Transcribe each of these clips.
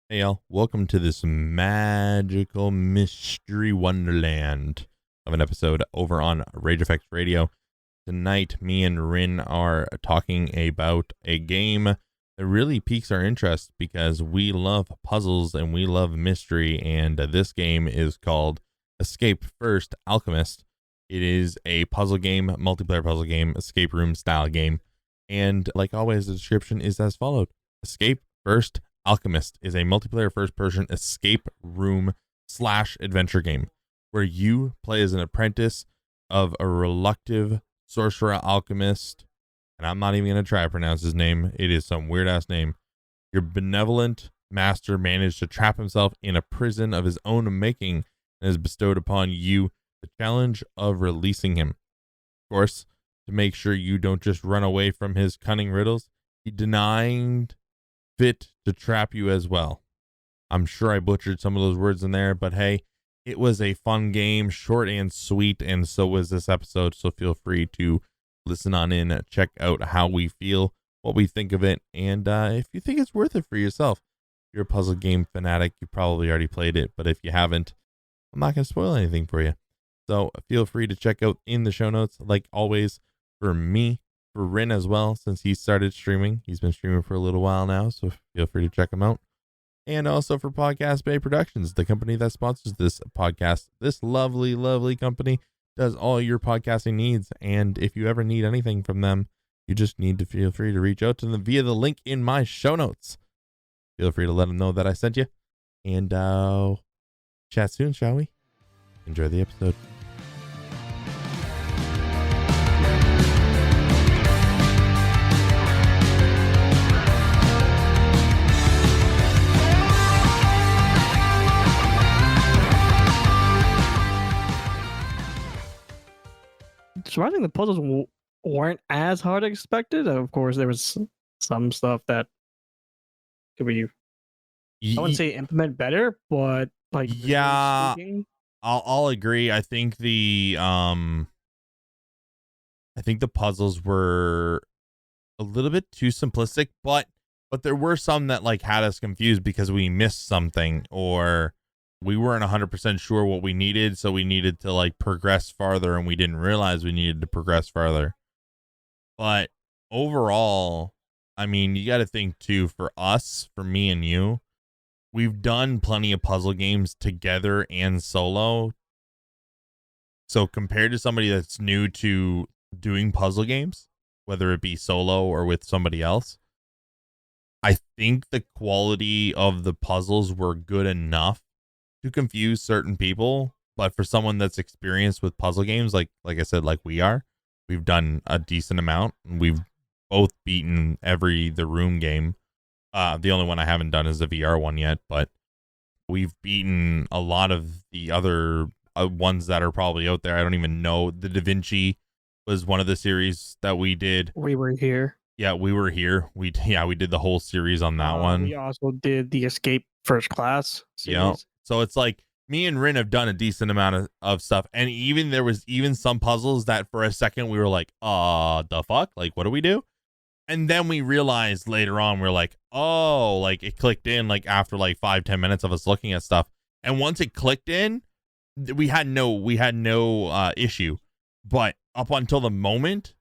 Hey y'all, welcome to this magical mystery wonderland of an episode over on RageAffects Radio. Tonight, me and Rin are talking about a game that really piques our interest because we love puzzles and we love mystery, and this game is called Escape First Alchemist. It is a puzzle game, multiplayer puzzle game, escape room style game, and like always, the description is as followed. Escape First Alchemist is a multiplayer first-person escape room / adventure game where you play as an apprentice of a reluctant sorcerer alchemist, and I'm not even going to try to pronounce his name. It is some weird-ass name. Your benevolent master managed to trap himself in a prison of his own making and has bestowed upon you the challenge of releasing him. Of course, to make sure you don't just run away from his cunning riddles, he denied fit to trap you as well. I'm sure I butchered some of those words in there, but hey, it was a fun game, short and sweet, and so was this episode, so feel free to listen on in, check out how we feel, what we think of it, and if you think it's worth it for yourself. If you're a puzzle game fanatic, you probably already played it, but if you haven't, I'm not going to spoil anything for you. So feel free to check out in the show notes, like always, for me, for Rin as well, since he started streaming. He's been streaming for a little while now, so feel free to check him out. And also for Podcast Bay Productions, the company that sponsors this podcast. This lovely company does all your podcasting needs, and if you ever need anything from them, you just need to feel free to reach out to them via the link in my show notes. Feel free to let them know that I sent you, and chat soon, shall we? Enjoy the episode. Surprisingly, the puzzles weren't as hard as expected. Of course, there was some stuff that could be, I wouldn't say implement better, but like, yeah, speaking, I'll agree. I think the puzzles were a little bit too simplistic, but there were some that like had us confused because we missed something or we weren't 100% sure what we needed, so we needed to like progress farther, and we didn't realize we needed to progress farther. But overall, I mean, you got to think too, for us, for me and you, we've done plenty of puzzle games together and solo. So compared to somebody that's new to doing puzzle games, whether it be solo or with somebody else, I think the quality of the puzzles were good enough to confuse certain people. But for someone that's experienced with puzzle games, like I said, like we've done a decent amount. We've both beaten the room game. The only one I haven't done is the VR one yet, but we've beaten a lot of the other ones that are probably out there. I don't even know. The Da Vinci was one of the series that we did. We were here. Yeah, we were here. We did the whole series on that one. We also did the Escape First Class series. Yeah. So it's like me and Rin have done a decent amount of stuff. And even there was even some puzzles that for a second we were like, the fuck? Like, what do we do? And then we realized later on, we're like, oh, like it clicked in like after like 5-10 minutes of us looking at stuff. And once it clicked in, we had no issue. But up until the moment,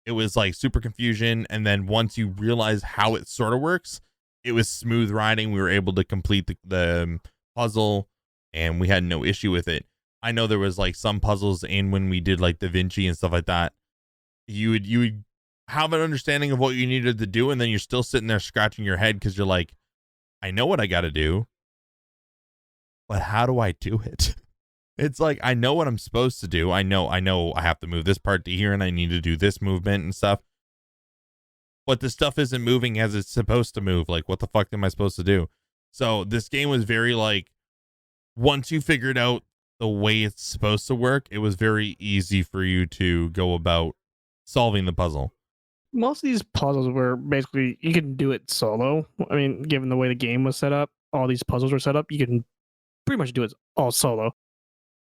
it was like super confusion. And then once you realize how it sort of works, it was smooth riding. We were able to complete the puzzle and we had no issue with it. I know there was like some puzzles in when we did like Da Vinci and stuff like that. You would have an understanding of what you needed to do, and then you're still sitting there scratching your head because you're like, I know what I got to do, but how do I do it? It's like, I know what I'm supposed to do. I know I have to move this part to here and I need to do this movement and stuff, but the stuff isn't moving as it's supposed to move. Like, what the fuck am I supposed to do? So this game was very like, once you figured out the way it's supposed to work, it was very easy for you to go about solving the puzzle. Most of these puzzles were basically, you can do it solo. I mean, given the way the game was set up, all these puzzles were set up, you can pretty much do it all solo.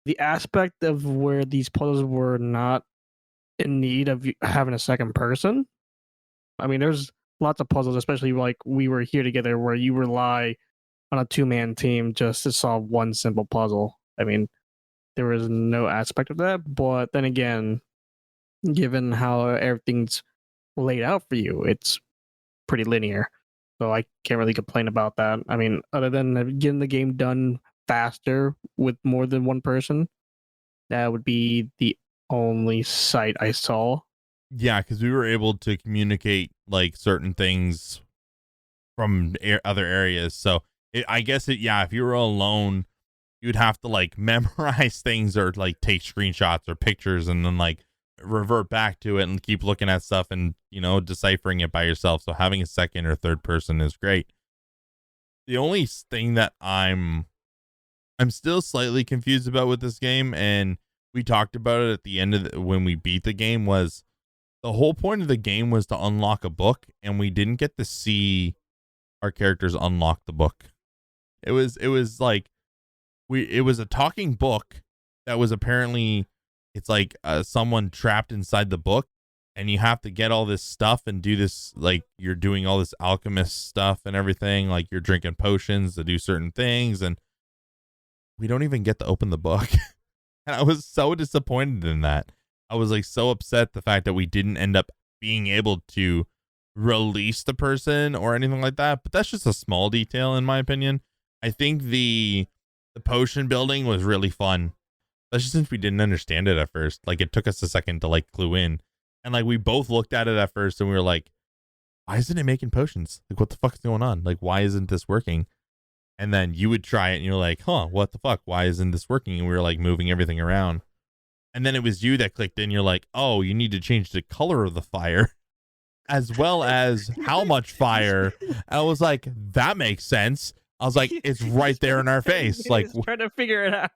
The aspect of where these puzzles were not in need of having a second person, I mean, there's lots of puzzles, especially like We Were Here Together, where you rely on a 2-man team just to solve one simple puzzle. I mean, there was no aspect of that, but then again, given how everything's laid out for you, it's pretty linear. So I can't really complain about that. I mean, other than getting the game done faster with more than one person, that would be the only sight I saw. Yeah, because we were able to communicate like certain things from other areas. So I guess if you were alone, you'd have to like memorize things or like take screenshots or pictures and then like revert back to it and keep looking at stuff and, you know, deciphering it by yourself. So having a second or third person is great. The only thing that I'm still slightly confused about with this game, and we talked about it at the end of when we beat the game, was the whole point of the game was to unlock a book, and we didn't get to see our characters unlock the book. It was like it was a talking book that was apparently, it's like someone trapped inside the book, and you have to get all this stuff and do this, like you're doing all this alchemist stuff and everything, like you're drinking potions to do certain things, and we don't even get to open the book. And I was so disappointed in that. I was like so upset the fact that we didn't end up being able to release the person or anything like that, but that's just a small detail in my opinion. I think the potion building was really fun, especially since we didn't understand it at first. Like it took us a second to like clue in, and like we both looked at it at first and we were like, why isn't it making potions? Like what the fuck is going on? Like why isn't this working? And then you would try it and you're like, huh, what the fuck? Why isn't this working? And we were like moving everything around. And then it was you that clicked in. You're like, oh, you need to change the color of the fire as well as how much fire. And I was like, that makes sense. I was like, it's right there in our face. Like trying to figure it out.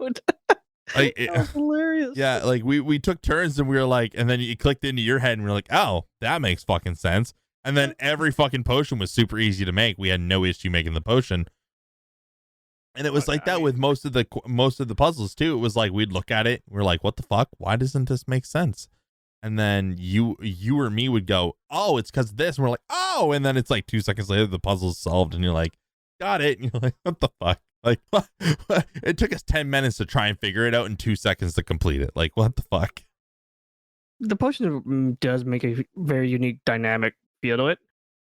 Like that was hilarious. Yeah, like we took turns and we were like, and then you clicked into your head and we were like, oh, that makes fucking sense. And then every fucking potion was super easy to make. We had no issue making the potion. And it was like that with most of the puzzles too. It was like we'd look at it, we're like, what the fuck? Why doesn't this make sense? And then you or me would go, oh, it's because of this. And we're like, oh, and then it's like 2 seconds later the puzzle's solved and you're like, got it. And you're like, what the fuck? Like it took us 10 minutes to try and figure it out and 2 seconds to complete it. Like, what the fuck? The potion does make a very unique dynamic feel to it.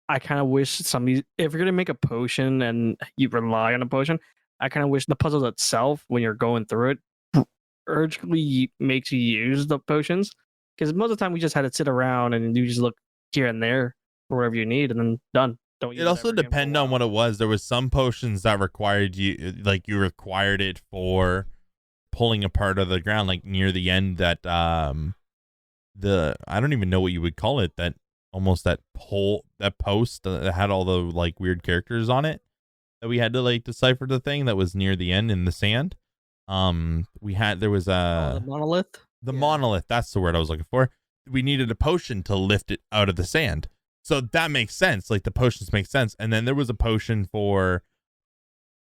I kind of wish if you're going to make a potion and you rely on a potion, I kind of wish the puzzle itself, when you're going through it, urgently makes you use the potions. Because most of the time we just had to sit around and you just look here and there for whatever you need and then done. Don't it also depend on what it was. There was some potions that required you, like you required it for pulling a part of the ground, like near the end that I don't even know what you would call it, that almost that post that had all the like weird characters on it that we had to like decipher the thing that was near the end in the sand. There was the monolith. Monolith, that's the word I was looking for. We needed a potion to lift it out of the sand. So that makes sense. Like the potions make sense. And then there was a potion for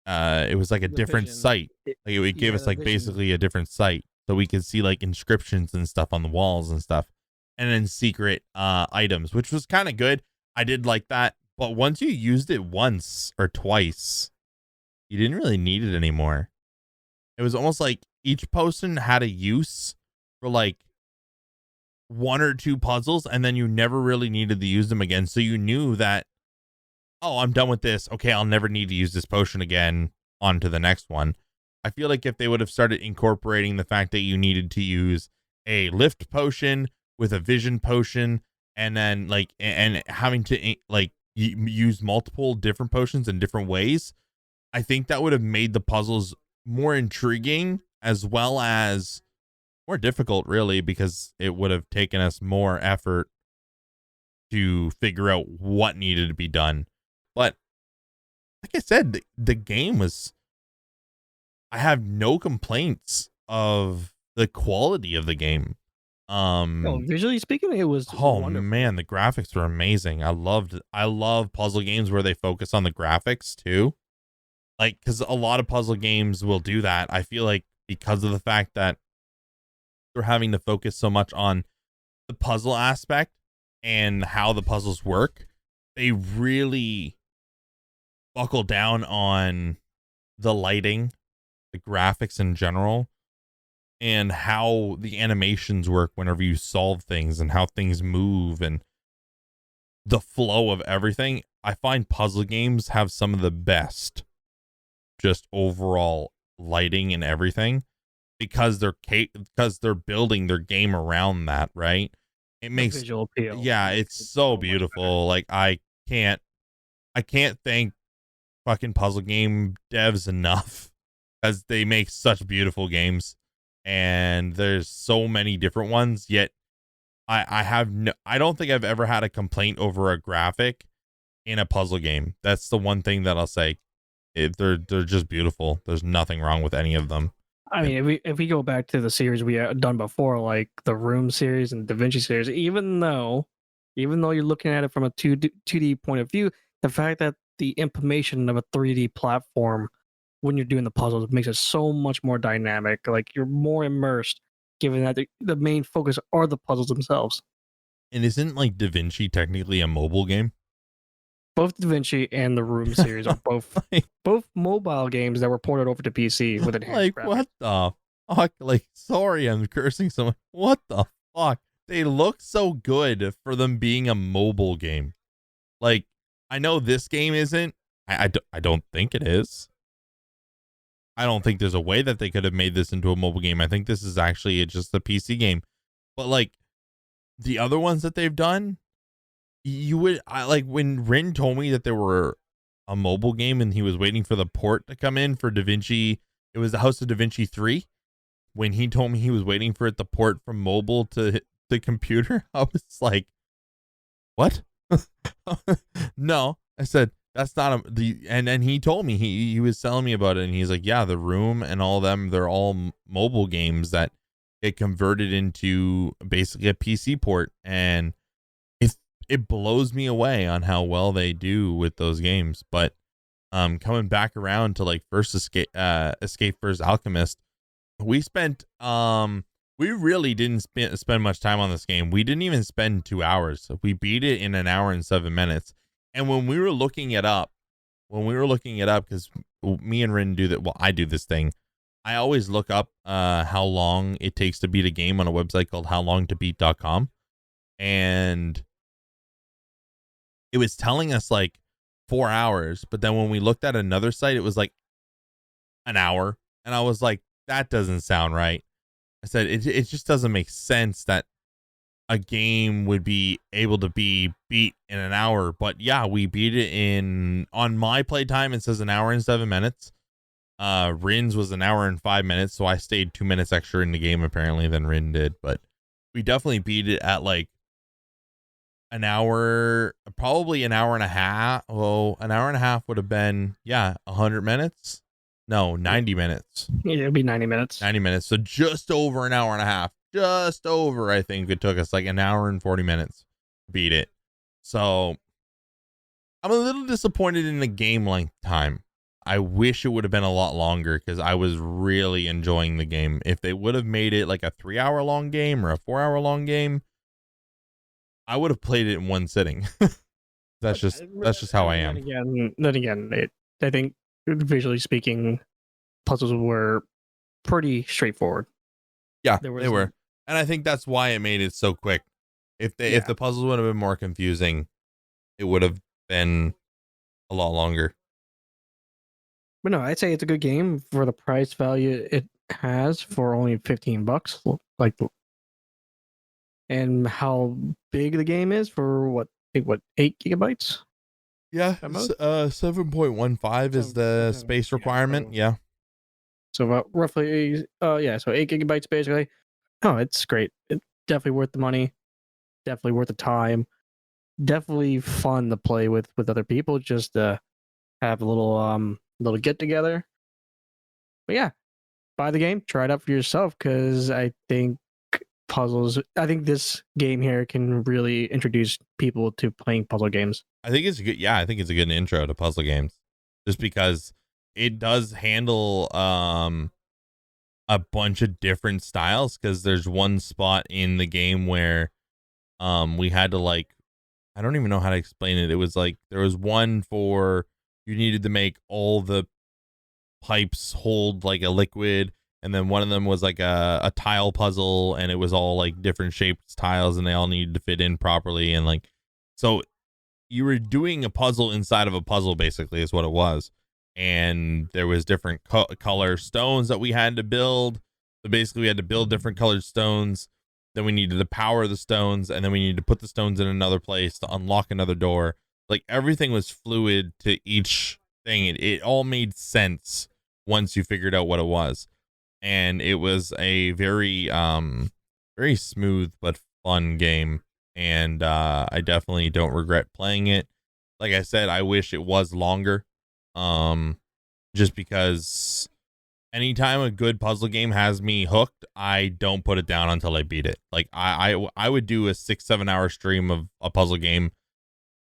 it was like a different site. Like it gave us like basically a different site so we could see like inscriptions and stuff on the walls and stuff. And then secret items, which was kind of good. I did like that. But once you used it once or twice, you didn't really need it anymore. It was almost like each potion had a use for like 1 or 2 puzzles, and then you never really needed to use them again. So you knew that, oh, I'm done with this. Okay, I'll never need to use this potion again. On to the next one. I feel like if they would have started incorporating the fact that you needed to use a lift potion with a vision potion, and then like and having to like use multiple different potions in different ways, I think that would have made the puzzles more intriguing as well as more difficult, really, because it would have taken us more effort to figure out what needed to be done. But like I said, the game was, I have no complaints of the quality of the game. Visually speaking, it was wonderful. Man, the graphics were amazing. I love puzzle games where they focus on the graphics too. Like, because a lot of puzzle games will do that. I feel like because of the fact that they're having to focus so much on the puzzle aspect and how the puzzles work, they really buckle down on the lighting, the graphics in general, and how the animations work whenever you solve things and how things move and the flow of everything. I find puzzle games have some of the best just overall lighting and everything because they're building their game around that, right? It makes visual appeal. Yeah, it's so beautiful. Like I can't thank fucking puzzle game devs enough because they make such beautiful games, and there's so many different ones. Yet I don't think I've ever had a complaint over a graphic in a puzzle game. That's the one thing that I'll say. They're just beautiful. There's nothing wrong with any of them. I mean, if we go back to the series we had done before, like the Room series and Da Vinci series, even though you're looking at it from a 2D point of view, the fact that the implementation of a 3D platform when you're doing the puzzles makes it so much more dynamic. Like you're more immersed, given that the main focus are the puzzles themselves. And isn't like Da Vinci technically a mobile game? Both Da Vinci and the Room series are both mobile games that were ported over to PC with enhanced like graphics. What the fuck? Like, sorry, I'm cursing someone. What the fuck? They look so good for them being a mobile game. Like, I know this game isn't. I don't think it is. I don't think there's a way that they could have made this into a mobile game. I think this is actually just a PC game. But like the other ones that they've done, like when Rin told me that they were a mobile game and he was waiting for the port to come in for Da Vinci. It was the House of Da Vinci 3. When he told me he was waiting for it to port from mobile to the computer, I was like, what? No, I said, that's not and then he told me he was telling me about it, and he's like, yeah, The Room and all them, they're all mobile games that get converted into basically a PC port, and it blows me away on how well they do with those games. But coming back around to like Escape First Alchemist, we spent we really didn't spend much time on this game. We didn't even spend 2 hours. We beat it in an hour and 7 minutes. And when we were looking it up, because me and Rin do that, well, I do this thing. I always look up how long it takes to beat a game on a website called howlongtobeat.com. And it was telling us like 4 hours. But then when we looked at another site, it was like an hour. And I was like, that doesn't sound right. I said, it just doesn't make sense that a game would be able to be beat in an hour. But yeah, we beat it on my playtime. It says an hour and 7 minutes. Rin's was an hour and 5 minutes. So I stayed 2 minutes extra in the game apparently than Rin did. But we definitely beat it at like an hour, probably an hour and a half. Well, an hour and a half would have been, 100 minutes. No, 90 minutes. Yeah, it'd be 90 minutes. 90 minutes. So just over an hour and a half. Just over, I think it took us like an hour and 40 minutes to beat it. So I'm a little disappointed in the game length time. I wish it would have been a lot longer because I was really enjoying the game. If they would have made it like a 3-hour long game or a 4-hour long game, I would have played it in one sitting. That's just how I am. Then again, I think visually speaking, puzzles were pretty straightforward. Yeah, they were. And I think that's why it made it so quick. If the puzzles would have been more confusing, it would have been a lot longer. But no, I'd say it's a good game for the price value it has for only $15. Like, and how big the game is for what 8 gigabytes? Yeah, 7.15 is the space requirement. Yeah. So about roughly, so 8 gigabytes basically. Oh, it's great. It's definitely worth the money. Definitely worth the time. Definitely fun to play with other people. Just to have a little get together. But yeah, buy the game. Try it out for yourself because I think this game here can really introduce people to playing puzzle games. I think it's good. Yeah, I think it's a good intro to puzzle games, just because it does handle a bunch of different styles. Because there's one spot in the game where we had to like, I don't even know how to explain it. It was like there was one for you needed to make all the pipes hold like a liquid, and then one of them was like a tile puzzle, and it was all like different shaped tiles, and they all needed to fit in properly, and like so you were doing a puzzle inside of a puzzle, basically, is what it was. And there was different color stones that we had to build. So basically we had to build different colored stones. Then we needed to power the stones, and then we needed to put the stones in another place to unlock another door. Like everything was fluid to each thing. It all made sense once you figured out what it was. And it was a very very smooth but fun game, and I definitely don't regret playing it. Like I said, I wish it was longer, just because anytime a good puzzle game has me hooked, I don't put it down until I beat it. Like I would do a 6-7 hour stream of a puzzle game,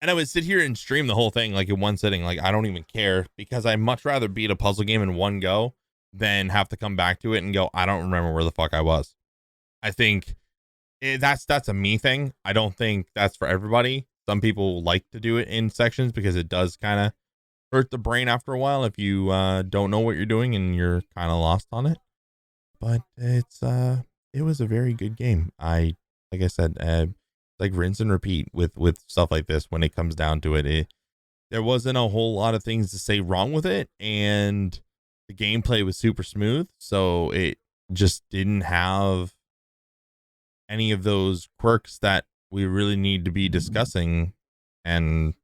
and I would sit here and stream the whole thing like in one sitting. Like I don't even care, because I much rather beat a puzzle game in one go than have to come back to it and go, I don't remember where the fuck I was. I think that's a me thing. I don't think that's for everybody. Some people like to do it in sections because it does kind of hurt the brain after a while if you don't know what you're doing and you're kind of lost on it. But it was a very good game. Like I said, like rinse and repeat with stuff like this. When it comes down to it, there wasn't a whole lot of things to say wrong with it, and the gameplay was super smooth, so it just didn't have any of those quirks that we really need to be discussing. And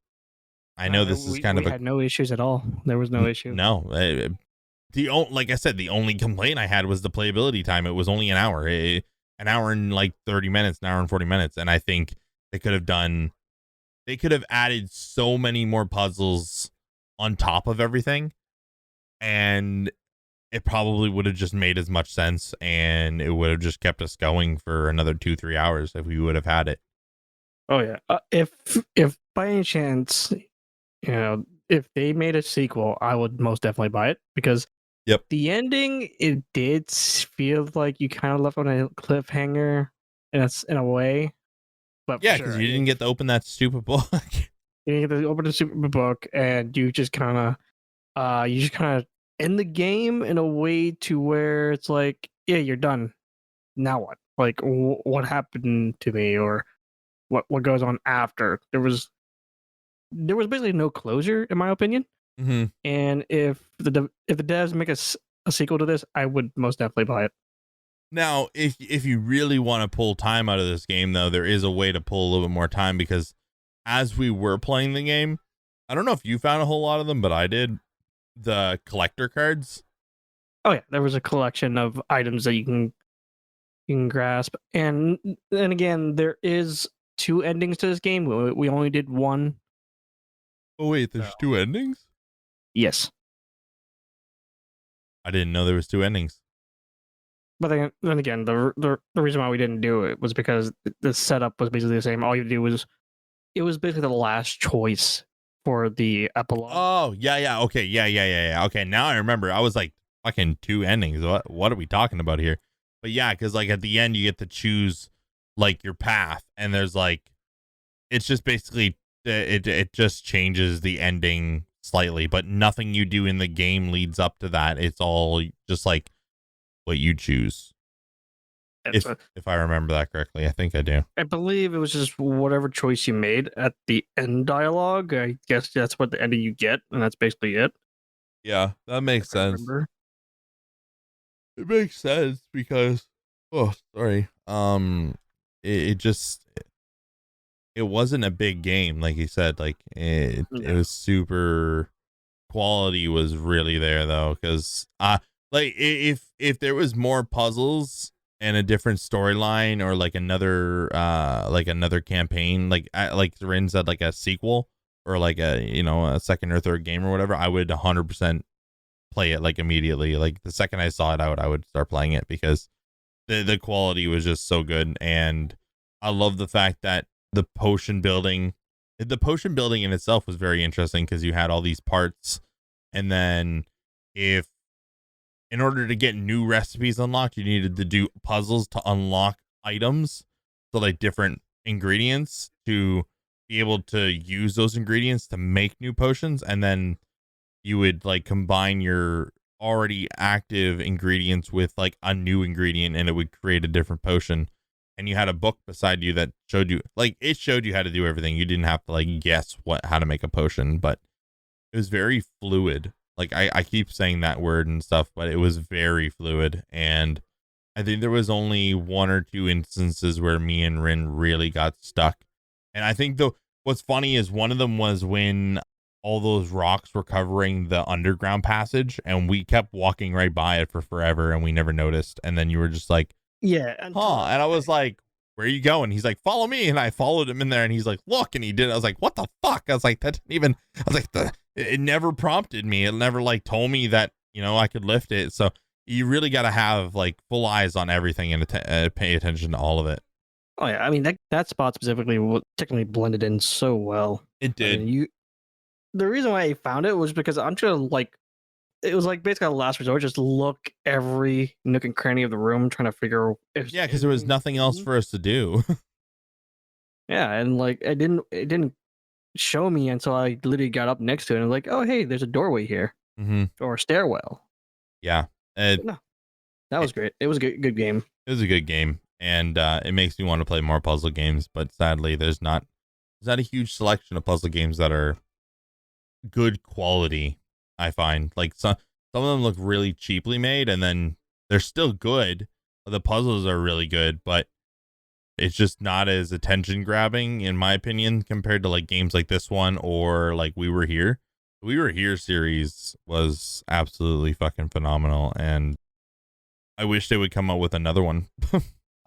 I know this is kind of had no issues at all. There was no issue. No, like I said, the only complaint I had was the playability time. It was only an hour, an hour and like 30 minutes, an hour and 40 minutes. And I think they could have added so many more puzzles on top of everything, and it probably would have just made as much sense, and it would have just kept us going for another 2-3 hours if we would have had it. Oh yeah. If by any chance, if they made a sequel, I would most definitely buy it, because Yep. The ending, it did feel like you kind of left on a cliffhanger in a way. But yeah, because you didn't get to open that stupid book. You didn't get to open the stupid book, and you just kind of end the game in a way to where it's like, yeah, you're done. Now what? Like, what happened to me, or what goes on after? There was basically no closure, in my opinion. Mm-hmm. And if the devs make a sequel to this, I would most definitely buy it. Now, if you really want to pull time out of this game, though, there is a way to pull a little bit more time, because as we were playing the game, I don't know if you found a whole lot of them, but I did. The collector cards. Oh yeah, there was a collection of items that you can grasp, and then again, there is 2 endings to this game. We only did one. Oh wait, there's 2 endings? Yes. I didn't know there was 2 endings. But then again, the reason why we didn't do it was because the setup was basically the same. All you do was, it was basically the last choice for the epilogue. Oh yeah, okay, yeah. Okay, now I remember. I was like, fucking 2 endings. What are we talking about here? But yeah, because like at the end you get to choose like your path, and there's like, it's just basically it just changes the ending slightly, but nothing you do in the game leads up to that. It's all just like what you choose. If I remember that correctly, I think I do. I believe it was just whatever choice you made at the end dialogue. I guess that's what the ending you get, and that's basically it. Yeah, that makes sense. It makes sense because, it wasn't a big game, like you said. Like it was super. Quality was really there though, because like if there was more puzzles and a different storyline, or like another campaign, like Rin said, like a sequel, or like a second or third game or whatever, I would 100% play it like immediately. Like the second I saw it out, I would start playing it, because the quality was just so good. And I love the fact that the potion building in itself was very interesting, because you had all these parts, and then in order to get new recipes unlocked, you needed to do puzzles to unlock items, so like different ingredients, to be able to use those ingredients to make new potions. And then you would like combine already active ingredients with like a new ingredient, and it would create a different potion. And you had a book beside you that showed you, like, it showed you how to do everything. You didn't have to like guess how to make a potion, but it was very fluid. Like I keep saying that word and stuff, but it was very fluid. And I think there was only 1 or 2 instances where me and Rin really got stuck. And I think what's funny is one of them was when all those rocks were covering the underground passage, and we kept walking right by it for forever, and we never noticed. And then you were just like, yeah, and I was like, where are you going? He's like, follow me. And I followed him in there, and he's like, look, and he did. I was like, what the fuck? I was like, that didn't even, I was like, it never prompted me. It never like told me that, I could lift it. So you really got to have like full eyes on everything and pay attention to all of it. Oh yeah, I mean that spot specifically technically blended in so well. It did. I mean, the reason why I found it was because I'm trying to it was like basically a last resort, just look every nook and cranny of the room, trying to figure if because there was nothing else for us to do. Yeah, and like it didn't show me until I literally got up next to it and like, oh hey, there's a doorway here, or a stairwell. Yeah, no, that was great. It was a good game. It was a good game, and it makes me want to play more puzzle games. But sadly, there's not a huge selection of puzzle games that are good quality. I find like some of them look really cheaply made, and then they're still good. The puzzles are really good, but it's just not as attention grabbing, in my opinion, compared to like games like this one or like We Were Here. The We Were Here series was absolutely fucking phenomenal, and I wish they would come up with another one.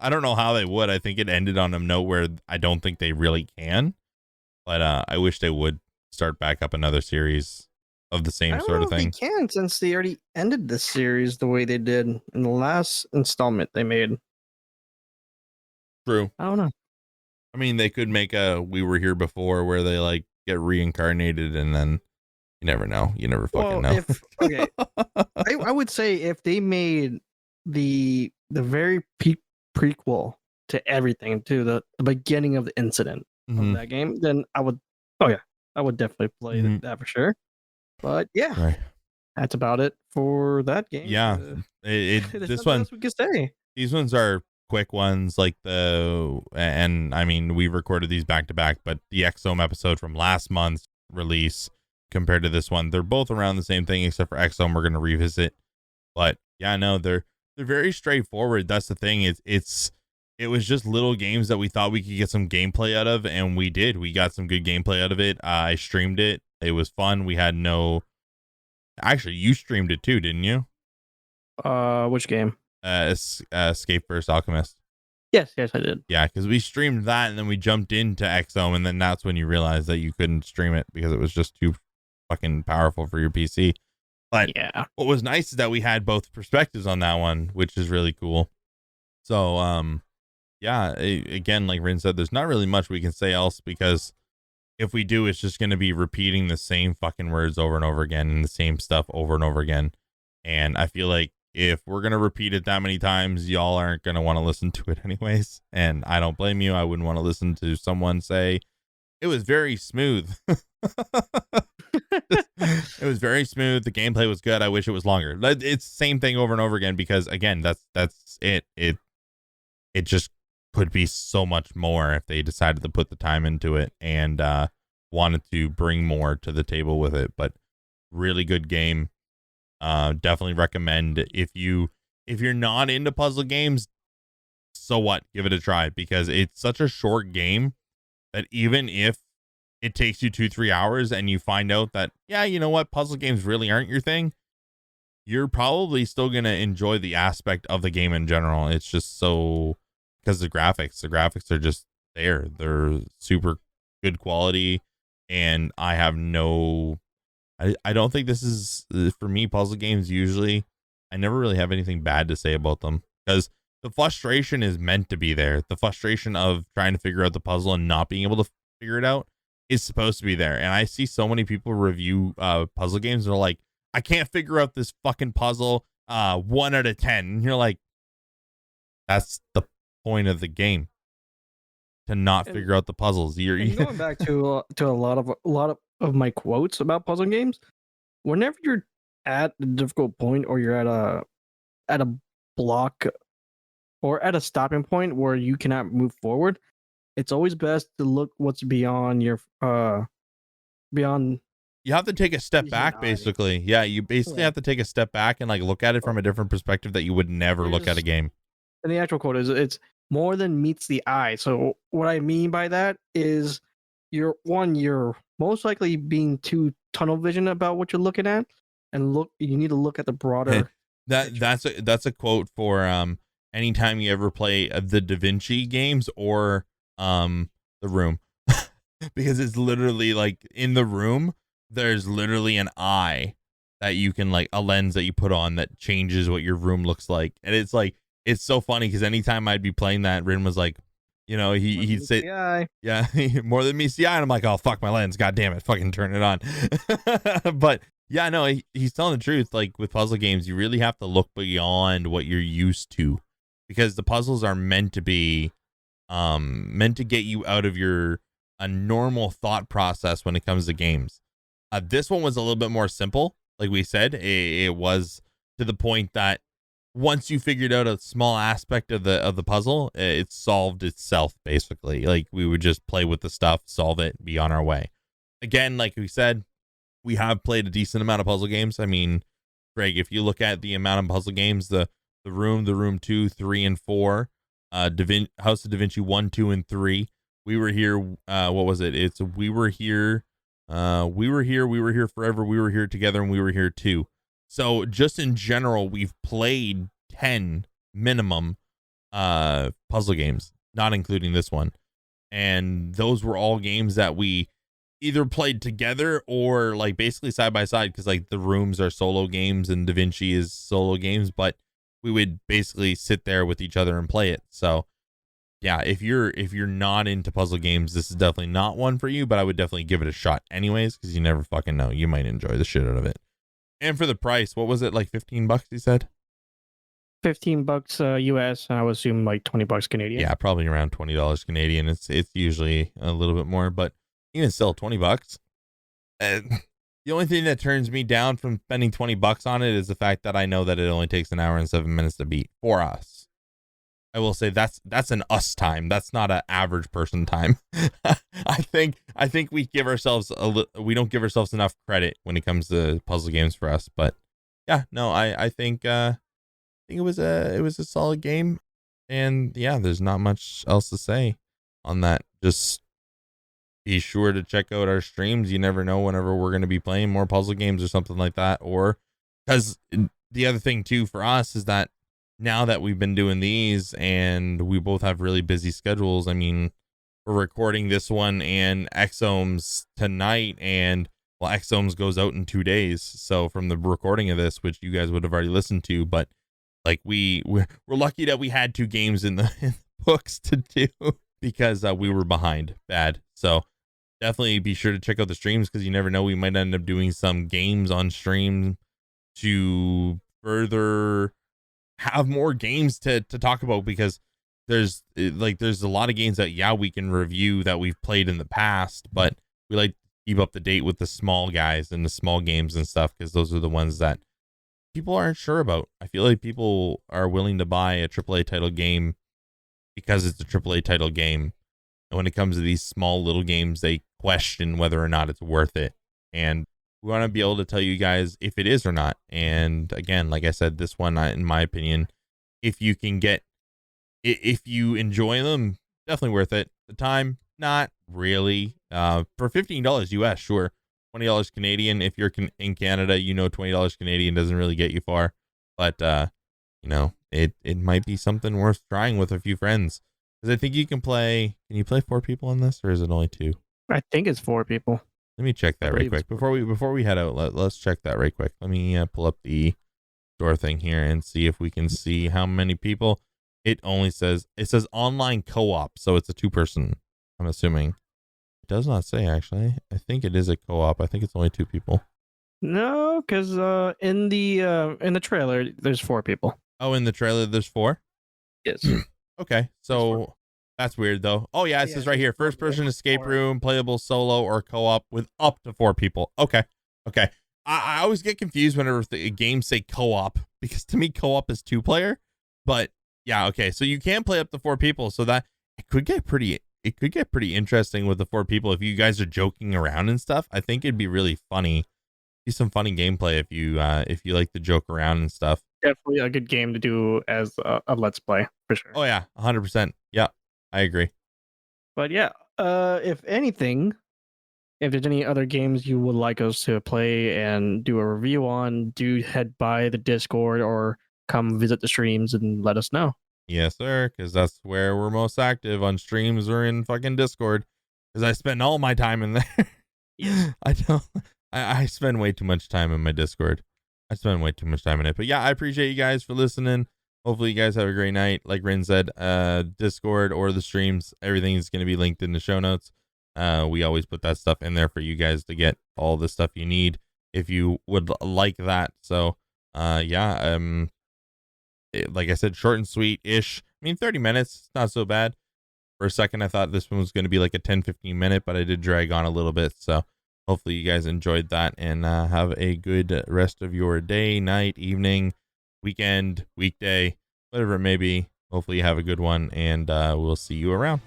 I don't know how they would. I think it ended on a note where I don't think they really can, but I wish they would start back up another series of the same sort of thing. They can, since they already ended the series the way they did in the last installment they made. True. I don't know. I mean, they could make a We Were Here Before where they like get reincarnated, and then you never know. You never fucking know. Okay, I would say if they made the very prequel to everything, to the beginning of the incident of that game, then I would. Oh yeah, I would definitely play that for sure. But yeah, right. That's about it for that game. Yeah, this one. We can say these ones are quick ones, like and I mean, we recorded these back to back, but the Exome episode from last month's release compared to this one, they're both around the same thing, except for Exome we're going to revisit. But yeah, no, they're very straightforward. That's the thing. It was just little games that we thought we could get some gameplay out of, and we did. We got some good gameplay out of it. I streamed it. It was fun. We had actually, you streamed it too, didn't you? Which game? Escape First Alchemist. Yes, I did. Yeah, because we streamed that, and then we jumped into Exome, and then that's when you realized that you couldn't stream it because it was just too fucking powerful for your PC. But yeah, what was nice is that we had both perspectives on that one, which is really cool. So, yeah, again, like Rin said, there's not really much we can say else, because if we do, it's just going to be repeating the same fucking words over and over again and the same stuff over and over again. And I feel like if we're going to repeat it that many times, y'all aren't going to want to listen to it anyways. And I don't blame you. I wouldn't want to listen to someone say, it was very smooth. It was very smooth. The gameplay was good. I wish it was longer. It's the same thing over and over again, because again, that's it. It just could be so much more if they decided to put the time into it and wanted to bring more to the table with it. But really good game. Definitely recommend if you're not into puzzle games, so what? Give it a try, because it's such a short game that even if it takes you 2-3 hours and you find out that, yeah, you know what, puzzle games really aren't your thing, you're probably still going to enjoy the aspect of the game in general. It's just so, because the graphics are just there. They're super good quality, and I don't think this is, for me, puzzle games usually, I never really have anything bad to say about them, because the frustration is meant to be there. The frustration of trying to figure out the puzzle and not being able to figure it out is supposed to be there. And I see so many people review puzzle games and they're like, I can't figure out this fucking puzzle 1 out of 10. And you're like, that's the point of the game, to not figure out the puzzles. You're going back to a lot of my quotes about puzzle games. Whenever you're at a difficult point, or you're at a block or at a stopping point where you cannot move forward, it's always best to look what's beyond your beyond You have to take a step your back, eye. basically. Yeah, you basically Yeah. have to take a step back and like look at it from a different perspective that you would never look at a game. And the actual quote is, it's more than meets the eye. So what I mean by that is you're most likely being too tunnel vision about what you're looking at, and you need to look at the broader picture. That's a quote for anytime you ever play the Da Vinci games or The Room. Because it's literally like in The Room, there's literally an eye that you can like a lens that you put on that changes what your room looks like. And it's like, it's so funny because anytime I'd be playing that, Rin was like, you know, he'd say, yeah, more than meets the eye. And I'm like, oh, fuck my lens. God damn it. Fucking turn it on. But yeah, no, he's telling the truth. Like with puzzle games, you really have to look beyond what you're used to, because the puzzles are meant to be, meant to get you out of a normal thought process when it comes to games. This one was a little bit more simple. Like we said, it was to the point that once you figured out a small aspect of the puzzle, it solved itself basically. Like we would just play with the stuff, solve it, be on our way. Again, like we said, we have played a decent amount of puzzle games. I mean, Greg, if you look at the amount of puzzle games, the Room 2, 3, and 4, House of Da Vinci 1, 2, and 3. We were here. What was it? It's we were here. We were here forever. We were here together, and we were here too. So just in general, we've played 10 minimum puzzle games, not including this one. And those were all games that we either played together or like basically side by side, because like the Rooms are solo games and Da Vinci is solo games, but we would basically sit there with each other and play it. So yeah, if you're not into puzzle games, this is definitely not one for you, but I would definitely give it a shot anyways, because you never fucking know. You might enjoy the shit out of it. And for the price, what was it, like $15 you said? $15 US, and I would assume like $20 Canadian. Yeah, probably around $20 Canadian. It's usually a little bit more, but even still, $20. And the only thing that turns me down from spending $20 on it is the fact that I know that it only takes an hour and 7 minutes to beat for us. I will say that's an us time. That's not an average person time. I think we give ourselves we don't give ourselves enough credit when it comes to puzzle games for us. But yeah, no, I think it was a solid game, and yeah, there's not much else to say on that. Just be sure to check out our streams. You never know whenever we're going to be playing more puzzle games or something like that. Or because the other thing too for us is that now that we've been doing these and we both have really busy schedules, I mean, we're recording this one and Exomes tonight, and well, Exomes goes out in 2 days. So from the recording of this, which you guys would have already listened to, but like we're lucky that we had 2 games in the books to do, because we were behind bad. So definitely be sure to check out the streams, because you never know, we might end up doing some games on stream to further have more games to talk about, because there's a lot of games that we can review that we've played in the past, but we like to keep up to date with the small guys and the small games and stuff, because those are the ones that people aren't sure about. I feel like people are willing to buy a AAA title game because it's a AAA title game, and when it comes to these small little games, they question whether or not it's worth it. And we want to be able to tell you guys if it is or not. And again, like I said, this one, in my opinion, if you enjoy them, definitely worth it. The time, not really. For $15 US, sure. $20 Canadian. If you're in Canada, you know, $20 Canadian doesn't really get you far. But you know, it might be something worth trying with a few friends. Because I think you can play. Can you play 4 people on this, or is it only 2? I think it's 4 people. Let me check that right quick before we head out. Let's check that right quick. Let me pull up the store thing here and see if we can see how many people. It says online co-op, so it's a 2-person. I'm assuming. It does not say, actually. I think it is a co-op. I think it's only 2 people. No, because in the trailer there's 4 people. Oh, in the trailer there's 4? Yes. Okay, so that's weird though. Oh yeah, it says right here, first person escape room, playable solo or co-op with up to 4 people. Okay. I always get confused whenever the games say co-op, because to me co-op is 2-player. But yeah, okay, so you can play up to 4 people, so that it could get pretty interesting with the 4 people if you guys are joking around and stuff. I think it'd be really funny. Be some funny gameplay if you like to joke around and stuff. Definitely a good game to do as a let's play for sure. Oh yeah, 100%. Yeah, I agree. But yeah, if anything, if there's any other games you would like us to play and do a review on, do head by the Discord or come visit the streams and let us know. Yes, sir, because that's where we're most active, on streams or in fucking Discord, because I spend all my time in there. Yes. I don't. I spend way too much time in my Discord. I spend way too much time in it. But yeah, I appreciate you guys for listening. Hopefully you guys have a great night. Like Rin said, Discord or the streams, everything is going to be linked in the show notes. We always put that stuff in there for you guys to get all the stuff you need if you would like that. So yeah, like I said, short and sweet ish. I mean, 30 minutes, not so bad. For a second I thought this one was going to be like a 10-15 minute, but I did drag on a little bit. So hopefully you guys enjoyed that, and have a good rest of your day, night, evening, weekend, weekday, whatever it may be. Hopefully you have a good one, and we'll see you around.